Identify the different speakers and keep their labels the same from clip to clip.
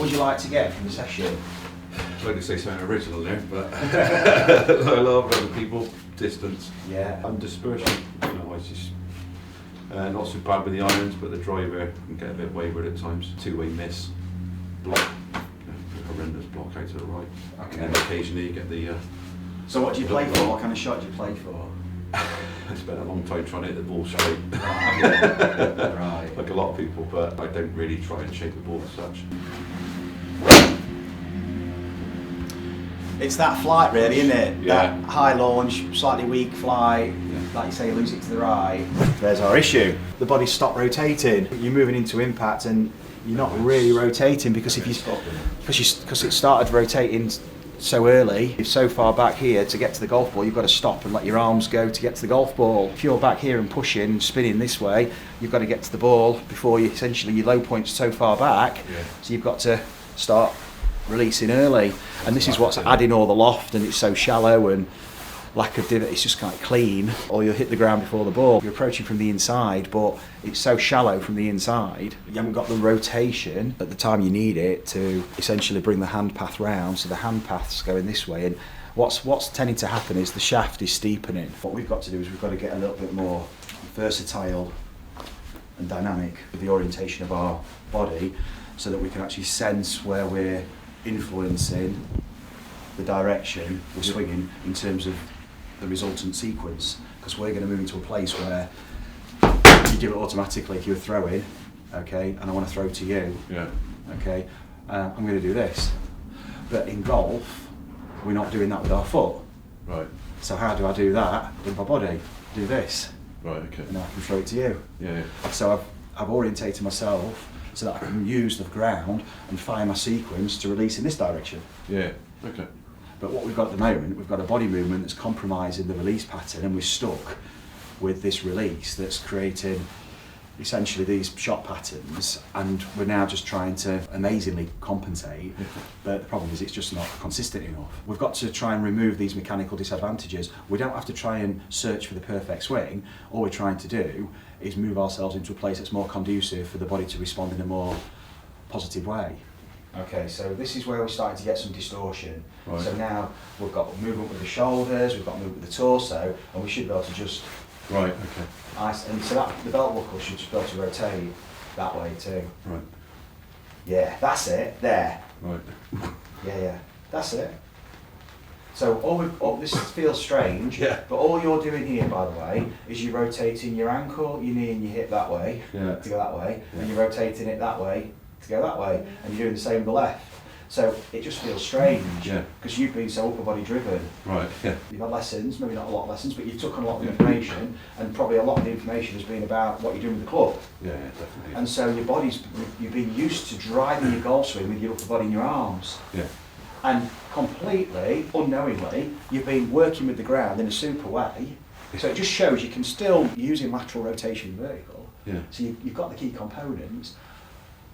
Speaker 1: would you like to get from the session?
Speaker 2: I'd like to say something original there, but I love other people, distance.
Speaker 1: Yeah.
Speaker 2: And dispersion, you know, it's just not so bad with the irons, but the driver can get a bit wayward at times. Two-way miss, block, horrendous block out to the right.
Speaker 1: Okay.
Speaker 2: And then occasionally you get the...
Speaker 1: So what do you play for? What kind of shot do you play for?
Speaker 2: I spent a long time trying to hit the ball straight.
Speaker 1: Right.
Speaker 2: Like a lot of people, but I don't really try and shape the ball as such.
Speaker 1: It's that flight really, isn't it?
Speaker 2: Yeah.
Speaker 1: That high launch, slightly weak flight, like you say, you lose it to the right. There's our issue. The body's stopped rotating. You're moving into impact and you're not really rotating because if you because it started rotating so early, you're so far back here to get to the golf ball, you've got to stop and let your arms go to get to the golf ball. If you're back here and pushing and spinning this way, you've got to get to the ball before you essentially your low point's so far back. Yeah. So you've got to start releasing early, and this is what's adding all the loft, and it's so shallow and lack of divot. It's just kind of clean, or you'll hit the ground before the ball. You're approaching from the inside, but it's so shallow from the inside. You haven't got the rotation at the time you need it to essentially bring the hand path round. So the hand path's going this way, and what's tending to happen is the shaft is steepening. What we've got to do is we've got to get a little bit more versatile and dynamic with the orientation of our body, so that we can actually sense where we're influencing the direction we're swinging in terms of the resultant sequence, because we're going to move into a place where you do it automatically if you're throwing, okay, and I want to throw to you,
Speaker 2: yeah,
Speaker 1: okay, I'm going to do this. But in golf, we're not doing that with our foot.
Speaker 2: Right.
Speaker 1: So how do I do that with my body? Do this.
Speaker 2: Right, okay.
Speaker 1: And I can throw it to you.
Speaker 2: Yeah.
Speaker 1: So I've orientated myself so that I can use the ground and fire my sequence to release in this direction.
Speaker 2: Yeah, okay.
Speaker 1: But what we've got at the moment, we've got a body movement that's compromising the release pattern, and we're stuck with this release that's creating essentially these shot patterns, and we're now just trying to amazingly compensate, but the problem is it's just not consistent enough. We've got to try and remove these mechanical disadvantages. We don't have to try and search for the perfect swing. All we're trying to do is move ourselves into a place that's more conducive for the body to respond in a more positive way. Okay, so this is where we're starting to get some distortion. Right. So now we've got movement with the shoulders, we've got movement with the torso, and we should be able to just...
Speaker 2: Right, okay.
Speaker 1: And so that the belt buckle should just be able to rotate that way too.
Speaker 2: Right.
Speaker 1: Yeah, that's it, there.
Speaker 2: Right.
Speaker 1: Yeah, that's it. So this feels strange,
Speaker 2: yeah,
Speaker 1: but all you're doing here, by the way, is you're rotating your ankle, your knee and your hip that way, to go that way, and you're rotating it that way to go that way, and you're doing the same with the left. So it just feels strange, because you've been so upper body driven.
Speaker 2: Right, yeah.
Speaker 1: You've had lessons, maybe not a lot of lessons, but you've took on a lot of information, and probably a lot of the information has been about what you're doing with the club.
Speaker 2: Yeah, definitely.
Speaker 1: And so you've been used to driving your golf swing with your upper body and your arms.
Speaker 2: Yeah.
Speaker 1: And completely, unknowingly, you've been working with the ground in a super way. So it just shows you can still use lateral rotation vertical.
Speaker 2: Yeah.
Speaker 1: So you've got the key components,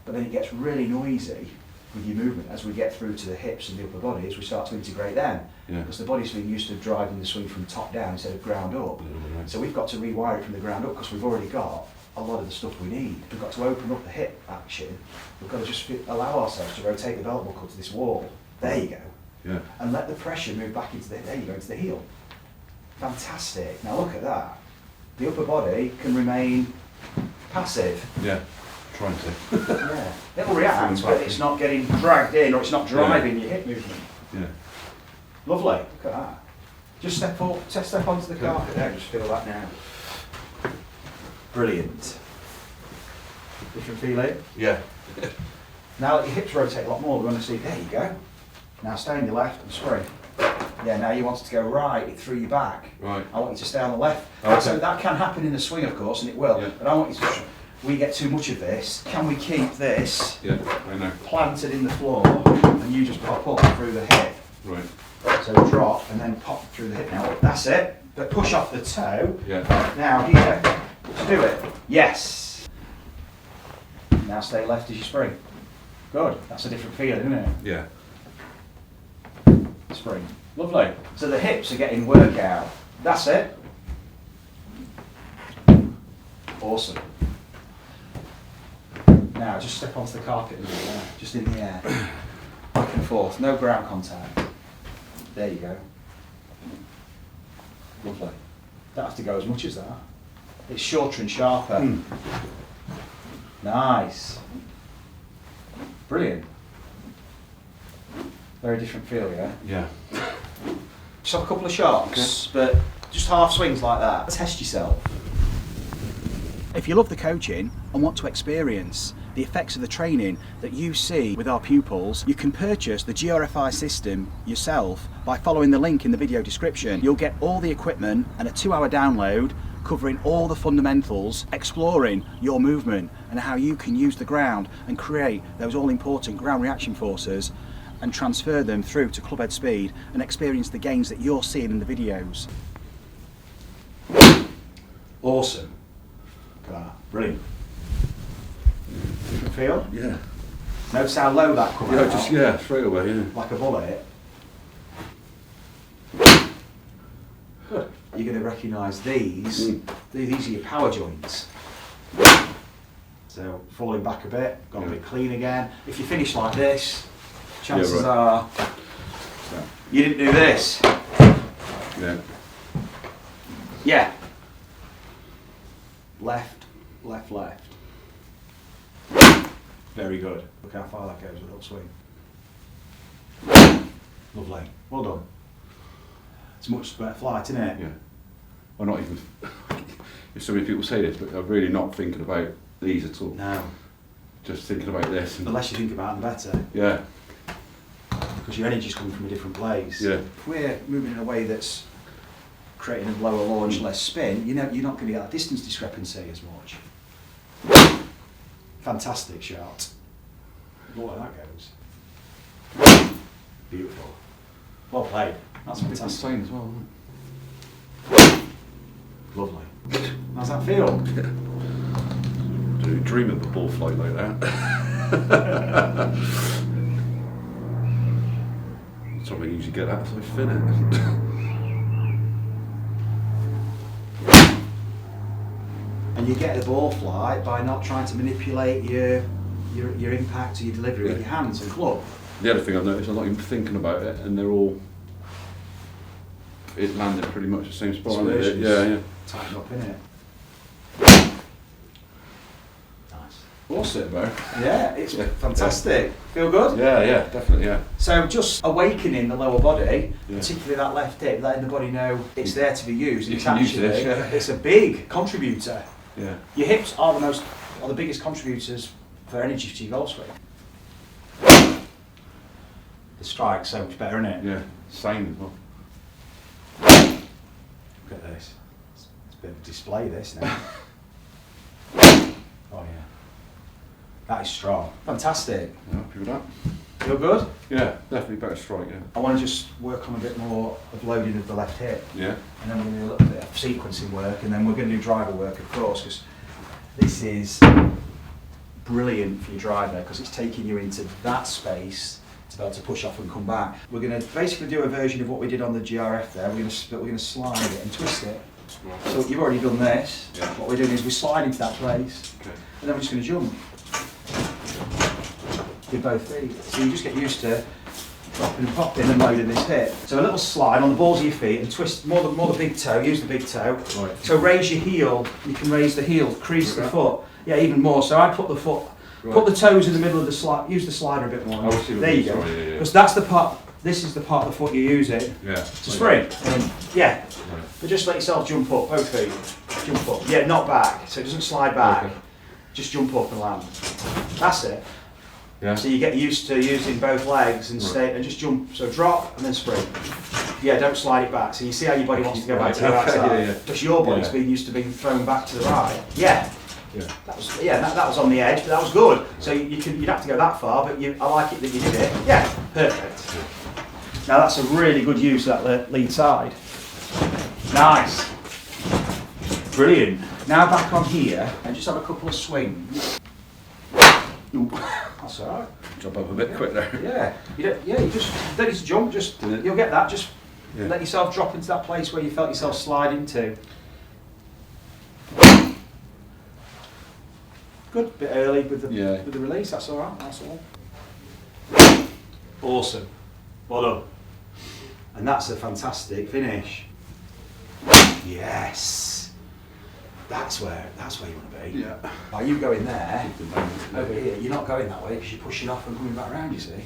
Speaker 1: but then it gets really noisy with your movement as we get through to the hips and the upper body, as we start to integrate them. Yeah. Because the body's been used to driving the swing from top down instead of ground up. Right. So we've got to rewire it from the ground up, because we've already got a lot of the stuff we need. We've got to open up the hip action. We've got to just allow ourselves to rotate the belt buckle to this wall. There you go.
Speaker 2: Yeah. And
Speaker 1: let the pressure move back into into the heel. Fantastic. Now look at that. The upper body can remain passive.
Speaker 2: Yeah. Trying to.
Speaker 1: Yeah. It'll react, but it's not getting dragged in, or it's not driving your hip movement.
Speaker 2: Yeah.
Speaker 1: Lovely. Look at that. Just step onto the carpet there. Just feel that now. Brilliant. You can feel it?
Speaker 2: Yeah.
Speaker 1: Now let your hips rotate a lot more. We're going to see. There you go. Now stay on your left and spring. Yeah, now you want it to go right through your back. Right. I want you to stay on the left. Okay. So that can happen in the swing, of course, and it will. Yeah. But I want you to... We get too much of this. Can we keep this planted in the floor, and you just pop up through the hip? Right. So drop and then pop through the hip. Now that's it. But push off the toe. Yeah. Now here, let's do it. Yes. Now stay left as you spring. Good. That's a different feeling, isn't it?
Speaker 2: Yeah.
Speaker 1: Spring. Lovely. So the hips are getting workout. That's it. Awesome. Now, just step onto the carpet and do that, just in the air. Back and forth, no ground contact. There you go. Lovely. Don't have to go as much as that. It's shorter and sharper. Nice. Brilliant. Very different feel, yeah?
Speaker 2: Yeah.
Speaker 1: Just have a couple of shots, but just half swings like that. Test yourself. If you love the coaching and want to experience the effects of the training that you see with our pupils, you can purchase the GRFI system yourself by following the link in the video description. You'll get all the equipment and a 2-hour download covering all the fundamentals, exploring your movement and how you can use the ground and create those all-important ground reaction forces and transfer them through to clubhead speed and experience the gains that you're seeing in the videos. Awesome. Look at that. Brilliant. Different feel?
Speaker 2: Yeah.
Speaker 1: Notice how low that comes out.
Speaker 2: Yeah, straight away, yeah.
Speaker 1: Like a bullet. Good. You're going to recognise these. These are your power joints. So falling back a bit, got a bit clean again. If you finish like this, chances are you didn't do this.
Speaker 2: Yeah.
Speaker 1: Yeah. Left, left, left. Very good. Look how far that goes with upswing. Lovely. Well done. It's much better flight, isn't it?
Speaker 2: Yeah. Well, not even. If so many people say this, but I'm really not thinking about these at all.
Speaker 1: No.
Speaker 2: Just thinking about this.
Speaker 1: The less you think about them, the better.
Speaker 2: Yeah.
Speaker 1: Because your energy's coming from a different place.
Speaker 2: Yeah.
Speaker 1: If we're moving in a way that's creating a lower launch, less spin, you're not going to get that distance discrepancy as much. Fantastic shot. Look where that goes. Beautiful. Well played. That's
Speaker 2: It's
Speaker 1: fantastic.
Speaker 2: insane as well, isn't it?
Speaker 1: Lovely. How's that feel?
Speaker 2: Do you dream of a ball flight like that? Something I usually get at as I fin it.
Speaker 1: And you get the ball flight by not trying to manipulate your impact or your delivery with your hands and club.
Speaker 2: The other thing I've noticed, I'm not even thinking about it, and they're all. It landed pretty much the same spot.
Speaker 1: Dispersions.
Speaker 2: Yeah.
Speaker 1: Tighten up, innit? Nice.
Speaker 2: Awesome, man.
Speaker 1: Yeah, it's fantastic. Feel good?
Speaker 2: Yeah, definitely, yeah.
Speaker 1: So just awakening the lower body,
Speaker 2: Yeah.
Speaker 1: particularly that left hip, letting the body know it's there to be used.
Speaker 2: You
Speaker 1: It's
Speaker 2: can use
Speaker 1: actually,
Speaker 2: this, yeah.
Speaker 1: it's a big contributor.
Speaker 2: Yeah.
Speaker 1: Your hips are the biggest contributors for energy to your golf swing. The strike's so much better, isn't it?
Speaker 2: Yeah, same as well.
Speaker 1: Look at this. It's a bit of a display, this now. Oh yeah. That is strong. Fantastic.
Speaker 2: Yeah, happy with that?
Speaker 1: Feel good?
Speaker 2: Yeah, definitely better strike, yeah.
Speaker 1: I want to just work on a bit more of loading of the left hip.
Speaker 2: Yeah.
Speaker 1: And then we're going to do a little bit of sequencing work, and then we're going to do driver work, of course, because this is brilliant for your driver, because it's taking you into that space to be able to push off and come back. We're going to basically do a version of what we did on the GRF there. We're going to slide it and twist it. So you've already done this.
Speaker 2: Yeah.
Speaker 1: What we're doing is we slide into that place,
Speaker 2: Okay.
Speaker 1: and then we're just going to jump with both feet. So you just get used to dropping and popping and loading this hip. So a little slide on the balls of your feet and twist more the big toe, use the big toe.
Speaker 2: Right.
Speaker 1: So raise your heel, you can raise the heel, crease the foot. Yeah, even more. So I put the foot, put the toes in the middle of the slide, use the slider a bit more.
Speaker 2: I see what
Speaker 1: There you
Speaker 2: you're
Speaker 1: go.
Speaker 2: saying, yeah.
Speaker 1: Because that's the part, this is the part of the foot you're using
Speaker 2: Yeah.
Speaker 1: to spring. And yeah,
Speaker 2: Right.
Speaker 1: but just let yourself jump up, both feet. Jump up. Yeah, not back, so it doesn't slide back.
Speaker 2: Okay.
Speaker 1: Just jump up and land. That's it.
Speaker 2: Yeah.
Speaker 1: So you get used to using both legs and stay and just jump. So drop and then spring. Yeah, don't slide it back. So you see how your body wants to go back to the right
Speaker 2: Okay,
Speaker 1: side.
Speaker 2: yeah.
Speaker 1: Because your body's been used to being thrown back to the right. Yeah.
Speaker 2: Yeah.
Speaker 1: That was on the edge, but that was good. So you'd have to go that far, but I like it that you did it. Yeah, perfect. Now that's a really good use of that lead side. Nice. Brilliant. Now back on here and just have a couple of swings. Ooh, that's alright.
Speaker 2: Jump up a bit quick there.
Speaker 1: Yeah. You just don't need to jump, just you'll get that, just let yourself drop into that place where you felt yourself slide into. Good, bit early. played with the release. That's all right. That's all. Awesome. Well done. And that's a fantastic finish. Yes. That's where you want to be.
Speaker 2: Yeah.
Speaker 1: Are you going there? Over here, you're not going that way because you're pushing off and coming back around. You see.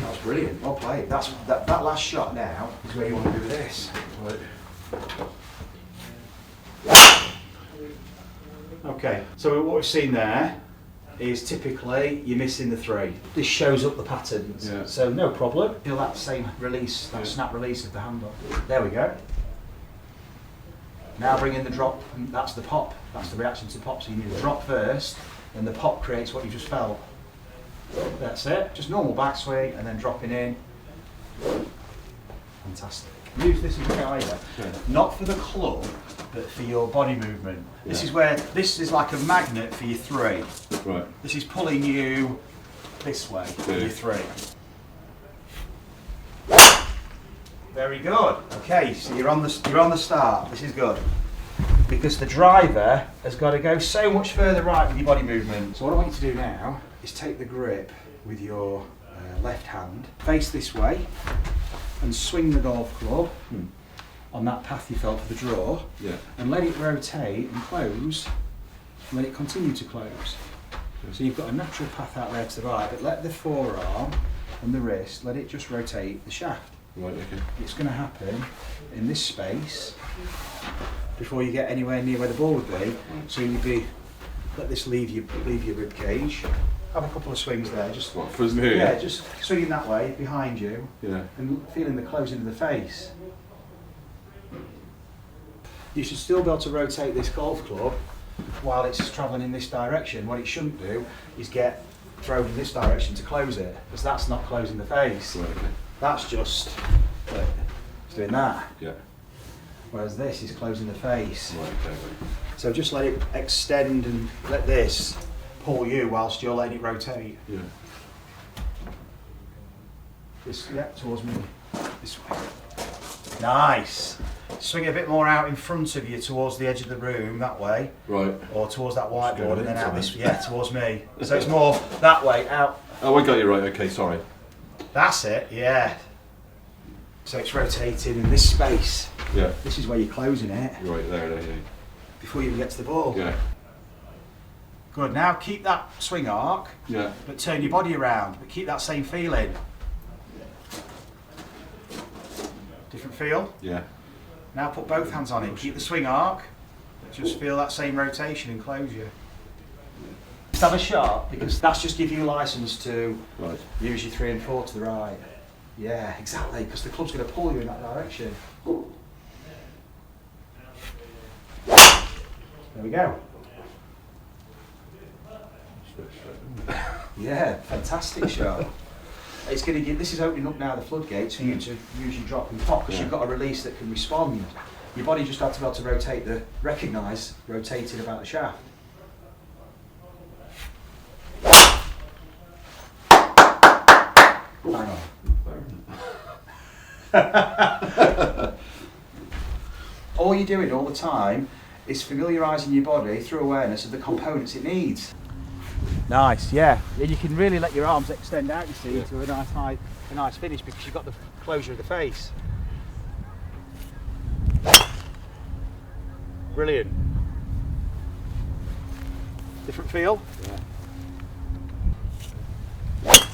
Speaker 1: That was brilliant. Well played. That last shot now is where you want to do with this. Right. Okay. So what we've seen there is typically you're missing the 3. This shows up the patterns.
Speaker 2: Yeah.
Speaker 1: So no problem. Feel that same release, that snap release of the handle. There we go. Now bring in the drop, and that's the pop. That's the reaction to the pop. So you need a drop first, then the pop creates what you just felt. That's it. Just normal backswing and then dropping in. Fantastic. Use this as a guider, not for the club, but for your body movement. Yeah. This is where, this is like a magnet for your 3.
Speaker 2: Right.
Speaker 1: This is pulling you this way for your 3. Very good. Okay, so you're on the start. This is good. Because the driver has got to go so much further right with your body movement. So what I want you to do now is take the grip with your left hand, face this way, and swing the golf club on that path you felt for the draw, and let it rotate and close, and let it continue to close. So you've got a natural path out there to the right, but let the forearm and the wrist, let it just rotate the shaft.
Speaker 2: Right, okay.
Speaker 1: It's going to happen in this space before you get anywhere near where the ball would be. So let this leave your rib cage. Have a couple of swings there. Just
Speaker 2: from here?
Speaker 1: Yeah, just swinging that way behind you.
Speaker 2: Yeah.
Speaker 1: And feeling the closing of the face. You should still be able to rotate this golf club while it's travelling in this direction. What it shouldn't do is get thrown in this direction to close it, because that's not closing the face.
Speaker 2: Right, okay.
Speaker 1: That's just it's doing that.
Speaker 2: Yeah.
Speaker 1: Whereas this is closing the face.
Speaker 2: Right, okay.
Speaker 1: So just let it extend and let this pull you whilst you're letting it rotate.
Speaker 2: Yeah.
Speaker 1: This, yeah, towards me. This way. Nice. Swing a bit more out in front of you towards the edge of the room, that way.
Speaker 2: Right.
Speaker 1: Or towards that whiteboard, and then out this way. Yeah, towards me. So it's more that way, out.
Speaker 2: Oh, I got you right. Okay, sorry.
Speaker 1: That's it, yeah. So it's rotating in this space.
Speaker 2: Yeah.
Speaker 1: This is where you're closing it.
Speaker 2: Right, there, yeah.
Speaker 1: Before you even get to the ball.
Speaker 2: Yeah.
Speaker 1: Good, now keep that swing arc,
Speaker 2: Yeah.
Speaker 1: but turn your body around, but keep that same feeling. Different feel?
Speaker 2: Yeah.
Speaker 1: Now put both hands on it, keep the swing arc, but just feel that same rotation and close you. Just have a shot, because that's just give you license to use your 3 and 4 to the right. Yeah, exactly, because the club's going to pull you in that direction. There we go. Yeah, fantastic shot. It's going to give, this is opening up now the floodgates for you to use your drop and pop, because you've got a release that can respond. Your body just had to be able to rotate recognise rotating about the shaft. Hang on. All you're doing all the time is familiarising your body through awareness of the components it needs. Nice, yeah. And you can really let your arms extend out, you see, to a nice finish, because you've got the closure of the face. Brilliant. Different feel? Yeah.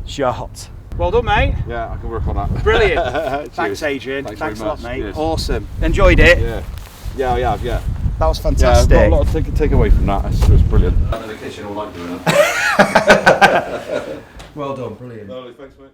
Speaker 1: Shot. Well done, mate.
Speaker 2: Yeah, I can work on that.
Speaker 1: Brilliant. Thanks, Adrian.
Speaker 2: Thanks
Speaker 1: a lot, mate.
Speaker 2: Yes.
Speaker 1: Awesome. Enjoyed it?
Speaker 2: Yeah. Yeah, I have, yeah.
Speaker 1: That was fantastic.
Speaker 2: Yeah, I've got a lot to take away from that. It was brilliant. I'm in the kitchen all night doing it.
Speaker 1: Well done, brilliant.
Speaker 2: Lovely, thanks, mate.